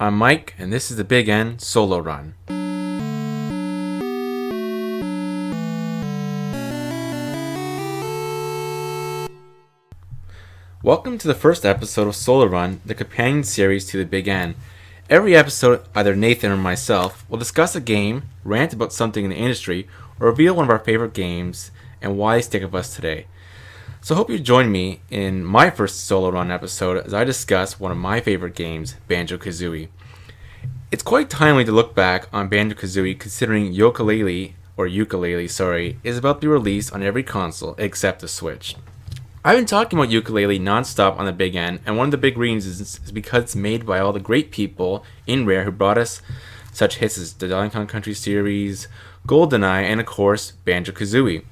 I'm Mike, and this is the Big N Solo Run. Welcome to the first episode of Solo Run, the companion series to the Big N. Every episode, either Nathan or myself will discuss a game, rant about something in the industry, or reveal one of our favorite games and why they stick with us today. So I hope you join me in my first Solo Run episode as I discuss one of my favorite games, Banjo-Kazooie. It's quite timely to look back on Banjo-Kazooie considering Yooka-Laylee, is about to be released on every console except the Switch. I've been talking about Yooka-Laylee non-stop on the Big N, and one of the big reasons is because it's made by all the great people in Rare who brought us such hits as the Donkey Kong Country series, GoldenEye, and of course, Banjo-Kazooie.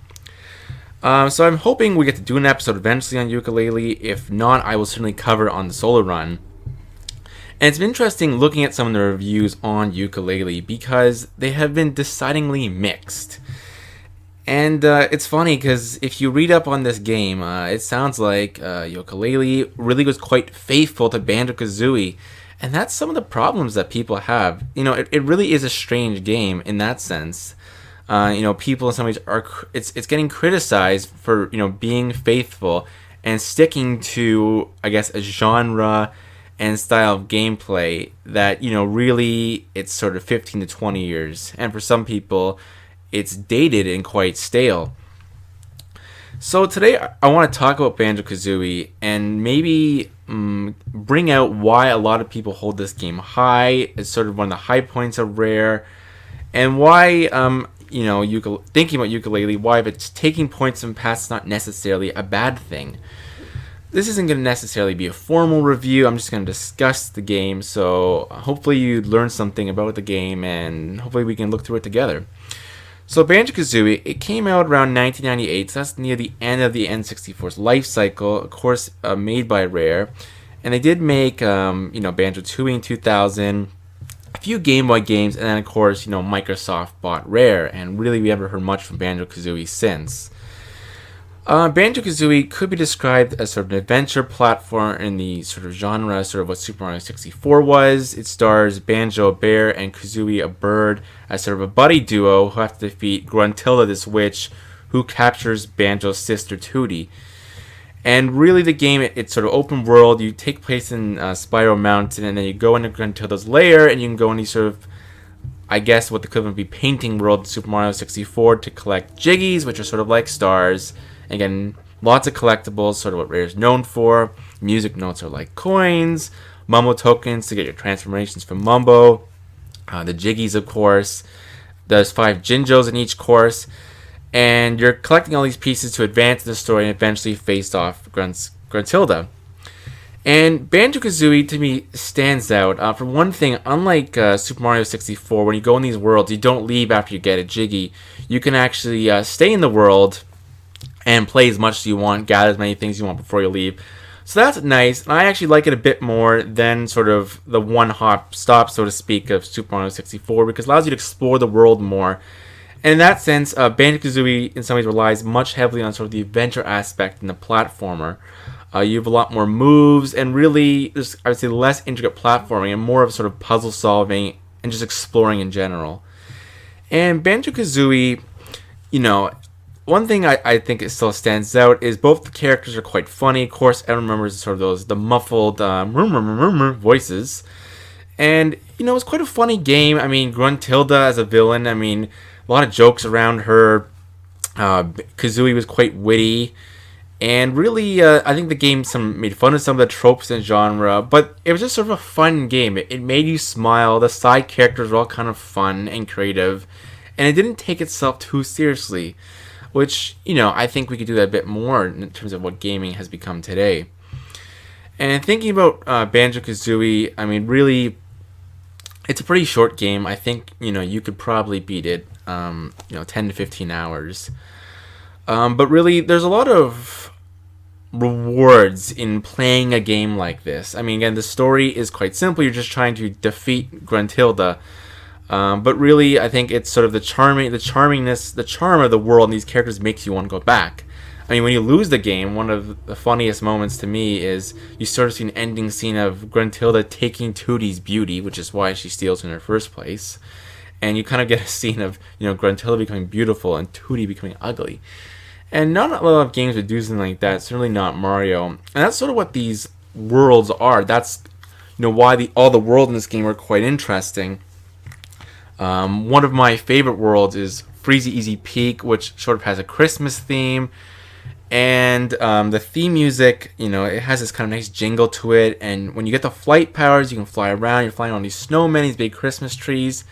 So I'm hoping we get to do an episode eventually on Yooka-Laylee. If not, I will certainly cover it on the Solo Run. And it's been interesting looking at some of the reviews on Yooka-Laylee because they have been decidedly mixed. And it's funny because if you read up on this game, it sounds like Yooka-Laylee really was quite faithful to Banjo-Kazooie. And that's some of the problems that people have. You know, it really is a strange game in that sense. People in some ways it's getting criticized for, being faithful and sticking to, I guess, a genre and style of gameplay that, really it's sort of 15 to 20 years. And for some people, it's dated and quite stale. So today I want to talk about Banjo-Kazooie and maybe bring out why a lot of people hold this game high. It's sort of one of the high points of Rare. And why, thinking about Yooka-Laylee, why if it's taking points from past is not necessarily a bad thing. This isn't going to necessarily be a formal review. I'm just going to discuss the game. So hopefully you learn something about the game and hopefully we can look through it together. So Banjo-Kazooie, it came out around 1998, so that's near the end of the N64's life cycle, of course, made by Rare. And they did make, Banjo-Tooie in 2000, a few Game Boy games, and then, of course, Microsoft bought Rare, and really we haven't heard much from Banjo-Kazooie since. Banjo-Kazooie could be described as sort of an adventure platform in the sort of genre, sort of what Super Mario 64 was. It stars Banjo, a bear, and Kazooie, a bird, as sort of a buddy duo who have to defeat Gruntilda, this witch, who captures Banjo's sister Tootie. And really the game, it's sort of open world. You take place in Spiral Mountain, and then you go into Gruntilda's lair, and you can go in these sort of, I guess what the equivalent would be painting world in Super Mario 64 to collect Jiggies, which are sort of like stars. Again, lots of collectibles, sort of what Rare is known for. Music notes are like coins, Mumbo tokens to get your transformations from Mumbo. The Jiggies, of course. There's 5 Jinjos in each course. And you're collecting all these pieces to advance the story and eventually face off Gruntilda. And Banjo-Kazooie, to me, stands out. For one thing, unlike Super Mario 64, when you go in these worlds, you don't leave after you get a Jiggy. You can actually stay in the world and play as much as you want, gather as many things as you want before you leave. So that's nice, and I actually like it a bit more than sort of the one-hop stop, so to speak, of Super Mario 64, because it allows you to explore the world more. And in that sense, Banjo-Kazooie in some ways relies much heavily on sort of the adventure aspect in the platformer. You have a lot more moves, and really, there's, I would say, less intricate platforming and more of sort of puzzle solving and just exploring in general. And Banjo-Kazooie, one thing I think it still stands out is both the characters are quite funny. Of course, everyone remembers sort of the muffled voices. And, it's quite a funny game. I mean, Gruntilda as a villain, a lot of jokes around her. Kazooie was quite witty. And really, I think the game made fun of some of the tropes in the genre. But it was just sort of a fun game. It made you smile. The side characters were all kind of fun and creative. And it didn't take itself too seriously. Which, I think we could do that a bit more in terms of what gaming has become today. And thinking about Banjo-Kazooie, really, it's a pretty short game. I think, you could probably beat it, 10 to 15 hours. But really, there's a lot of rewards in playing a game like this. Again, the story is quite simple. You're just trying to defeat Gruntilda. But really, I think it's sort of the charm of the world and these characters makes you want to go back. I mean, when you lose the game, one of the funniest moments to me is you sort of see an ending scene of Gruntilda taking Tootie's beauty, which is why she steals in her first place. And you kind of get a scene of, Gruntilda becoming beautiful and Tootie becoming ugly. And not a lot of games would do something like that, certainly not Mario. And that's sort of what these worlds are. That's, why all the worlds in this game are quite interesting. One of my favorite worlds is Freezy Easy Peak, which sort of has a Christmas theme. And the theme music, it has this kind of nice jingle to it. And when you get the flight powers, you can fly around. You're flying on these snowmen, these big Christmas trees.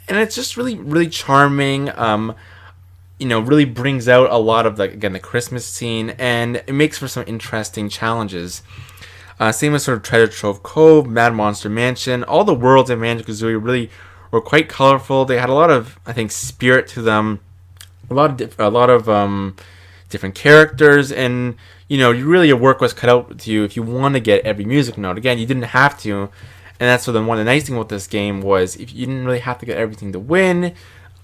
And it's just really, really charming. Really brings out a lot of, the Christmas scene. And it makes for some interesting challenges. Same with sort of Treasure Trove Cove, Mad Monster Mansion. All the worlds in Banjo-Kazooie really were quite colorful. They had a lot of, I think, spirit to them. A lot of different characters, and really your work was cut out to you if you want to get every music note. Again, you didn't have to, and that's one of the nice things about this game was if you didn't really have to get everything to win.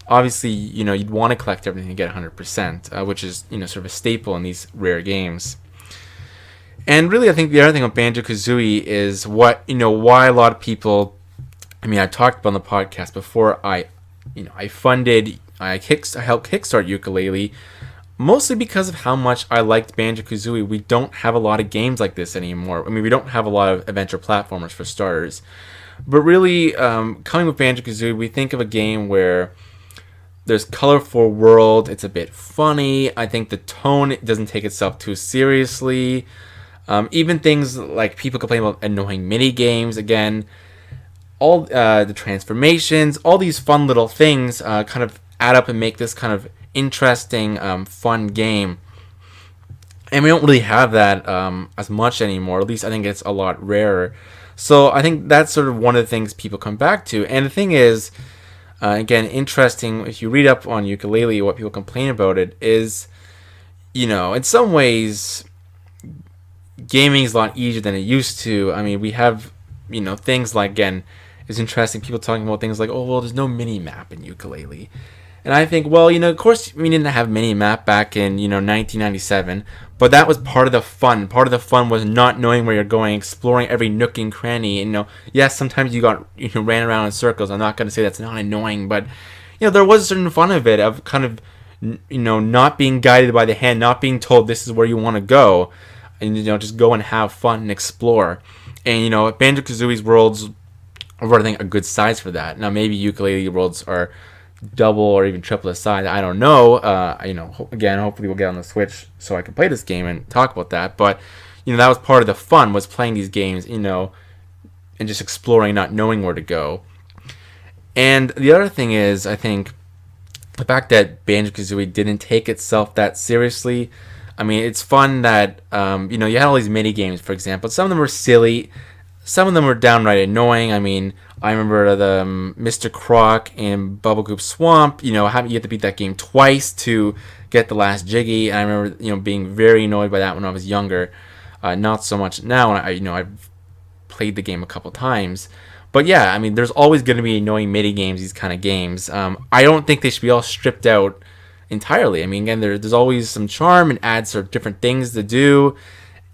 Obviously, you'd want to collect everything to get 100%, which is sort of a staple in these rare games. And really, I think the other thing with Banjo-Kazooie is why a lot of people. I mean, I talked about on the podcast before. I helped kickstart Yooka-Laylee, mostly because of how much I liked Banjo-Kazooie. We don't have a lot of games like this anymore. I mean, we don't have a lot of adventure platformers for starters. But really, coming with Banjo-Kazooie, we think of a game where there's colorful world. It's a bit funny. I think the tone doesn't take itself too seriously. Even things like people complain about annoying mini games. Again, all the transformations, all these fun little things kind of add up and make this kind of interesting, fun game. And we don't really have that as much anymore. At least I think it's a lot rarer. So I think that's sort of one of the things people come back to. And the thing is, again, interesting, if you read up on Yooka-Laylee, what people complain about it is, in some ways, gaming is a lot easier than it used to. I mean, we have, things like, again, it's interesting, people talking about things like, oh, well, there's no mini-map in Yooka-Laylee. And I think, well, of course, we didn't have mini-map back in, 1997, but that was part of the fun. Part of the fun was not knowing where you're going, exploring every nook and cranny. And, yes, sometimes you ran around in circles. I'm not going to say that's not annoying, but, there was a certain fun of it, of kind of, not being guided by the hand, not being told this is where you want to go, and, just go and have fun and explore. And, Banjo-Kazooie's worlds are, I think, a good size for that. Now, maybe Yooka-Laylee worlds are double or even triple the size. I don't know. Again, hopefully we'll get on the Switch so I can play this game and talk about that. But, that was part of the fun, was playing these games, and just exploring, not knowing where to go. And the other thing is, I think, the fact that Banjo-Kazooie didn't take itself that seriously. I mean, it's fun that, you had all these mini games, for example. Some of them were silly. Some of them were downright annoying. I mean, I remember the Mr. Croc and Bubble Goop Swamp. You have to beat that game twice to get the last Jiggy. And I remember, being very annoyed by that when I was younger. Not so much now. I've played the game a couple times. But yeah, I mean, there's always going to be annoying mini games, these kind of games. I don't think they should be all stripped out entirely. I mean, again, there's always some charm and adds sort of different things to do.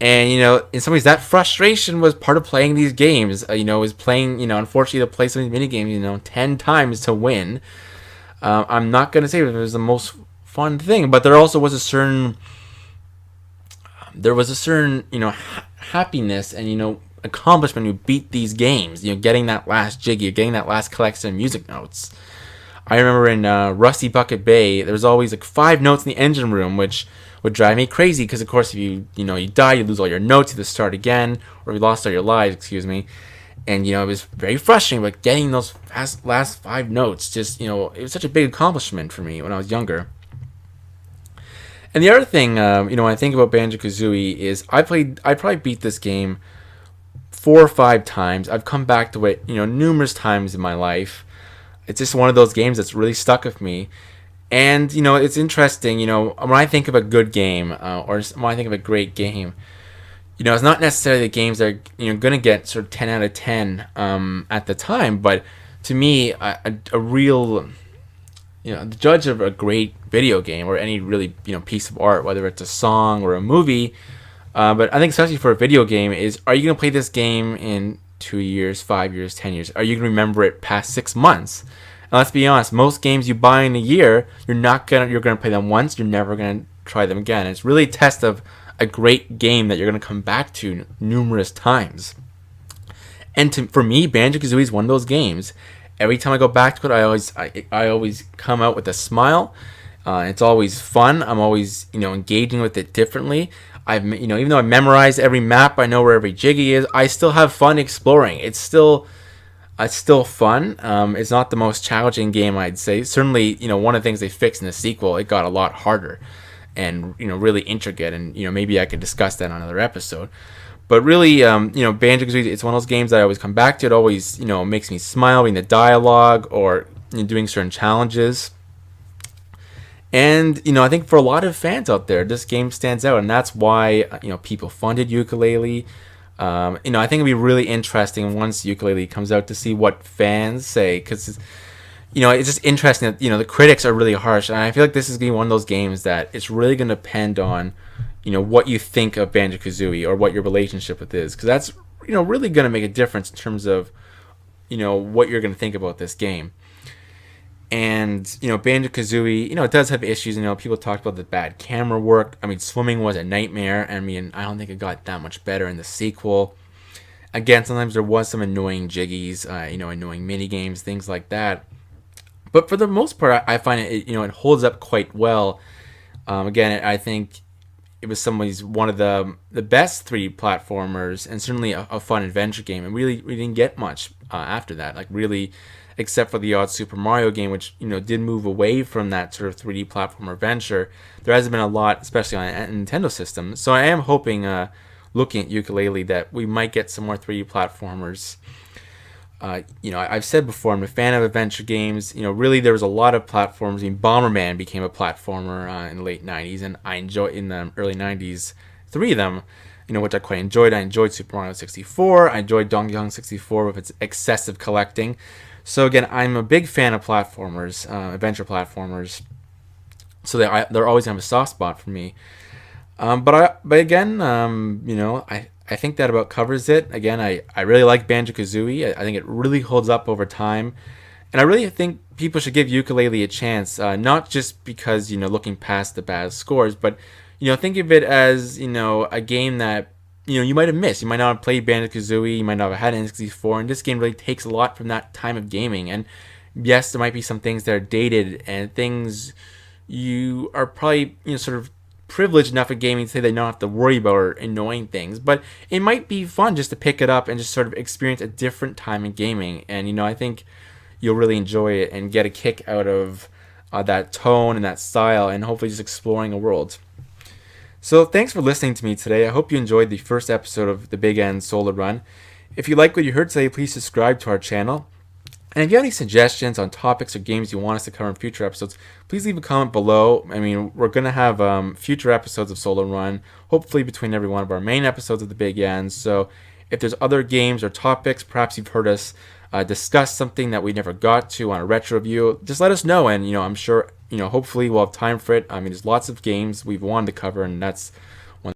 And, in some ways, that frustration was part of playing these games. Was playing, unfortunately, to play some of these mini games, 10 times to win. I'm not going to say it was the most fun thing, but there also was a certain, happiness and, accomplishment when you beat these games. Getting that last Jiggy, getting that last collection of music notes. I remember in Rusty Bucket Bay, there was always 5 notes in the engine room, which would drive me crazy because, of course, if you die, you lose all your notes, you have to start again, or you lost all your lives, excuse me. And, it was very frustrating, but getting those last 5 notes, just, it was such a big accomplishment for me when I was younger. And the other thing, when I think about Banjo-Kazooie is I probably beat this game 4 or 5 times. I've come back to it, numerous times in my life. It's just one of those games that's really stuck with me. And, it's interesting, when I think of a good game, or when I think of a great game, it's not necessarily the games that are, going to get sort of 10 out of 10 at the time. But to me, a real the judge of a great video game or any really piece of art, whether it's a song or a movie. But I think especially for a video game is, are you going to play this game in 2 years, 5 years, 10 years? Are you going to remember it past 6 months? And let's be honest, most games you buy in a year, you're going to play them once. You're never going to try them again. It's really a test of a great game that you're going to come back to numerous times. And for me, Banjo-Kazooie is one of those games. Every time I go back to it, I always come out with a smile. It's always fun. I'm always engaging with it differently. Even though I memorized every map, I know where every Jiggy is. I still have fun exploring. It's still fun. It's not the most challenging game, I'd say. Certainly, one of the things they fixed in the sequel, it got a lot harder and really intricate. And maybe I could discuss that on another episode. But really, Banjo-Kazooie, it's one of those games that I always come back to. It always, makes me smile in the dialogue or doing certain challenges. And, I think for a lot of fans out there, this game stands out. And that's why, people funded Yooka-Laylee. I think it'd be really interesting once Yooka-Laylee comes out to see what fans say. Because, it's just interesting that, the critics are really harsh. And I feel like this is going to be one of those games that it's really going to depend on, what you think of Banjo-Kazooie or what your relationship with it is. Because that's, really going to make a difference in terms of, what you're going to think about this game. And, Banjo-Kazooie, it does have issues. People talked about the bad camera work. I mean, swimming was a nightmare. I don't think it got that much better in the sequel. Again, sometimes there was some annoying jiggies, annoying mini games, things like that. But for the most part, I find it, it holds up quite well. Again, I think it was one of the best 3D platformers and certainly a fun adventure game. And really, we didn't get much after that. Like really, except for the odd Super Mario game, which did move away from that sort of 3D platformer adventure. There hasn't been a lot, especially on a Nintendo system. So I am hoping, looking at Yooka-Laylee, that we might get some more 3D platformers. I've said before, I'm a fan of adventure games. Really, there was a lot of platforms. Bomberman became a platformer in the late 90s, and I enjoyed, in the early 90s, 3 of them, which I quite enjoyed. I enjoyed Super Mario 64. I enjoyed Donkey Kong 64 with its excessive collecting. So again, I'm a big fan of platformers, adventure platformers. So they're always going to have a soft spot for me. But again, I think that about covers it. Again, I really like Banjo-Kazooie. I think it really holds up over time. And I really think people should give Yooka-Laylee a chance, not just because, looking past the bad scores, but, think of it as, a game that, you might have missed. You might not have played Banjo-Kazooie. You might not have had an N64. And this game really takes a lot from that time of gaming. And yes, there might be some things that are dated and things you are probably, sort of privileged enough at gaming to say they don't have to worry about or annoying things, but it might be fun just to pick it up and just sort of experience a different time in gaming. And I think you'll really enjoy it and get a kick out of that tone and that style, and hopefully just exploring a world. So thanks for listening to me today. I hope you enjoyed the first episode of the Big N Solo Run. If you like what you heard today, please subscribe to our channel. And if you have any suggestions on topics or games you want us to cover in future episodes, please leave a comment below. We're going to have future episodes of Solo Run, hopefully between every one of our main episodes of the Big N. So if there's other games or topics, perhaps you've heard us discuss something that we never got to on a retro review, just let us know. And, I'm sure, hopefully we'll have time for it. There's lots of games we've wanted to cover, and that's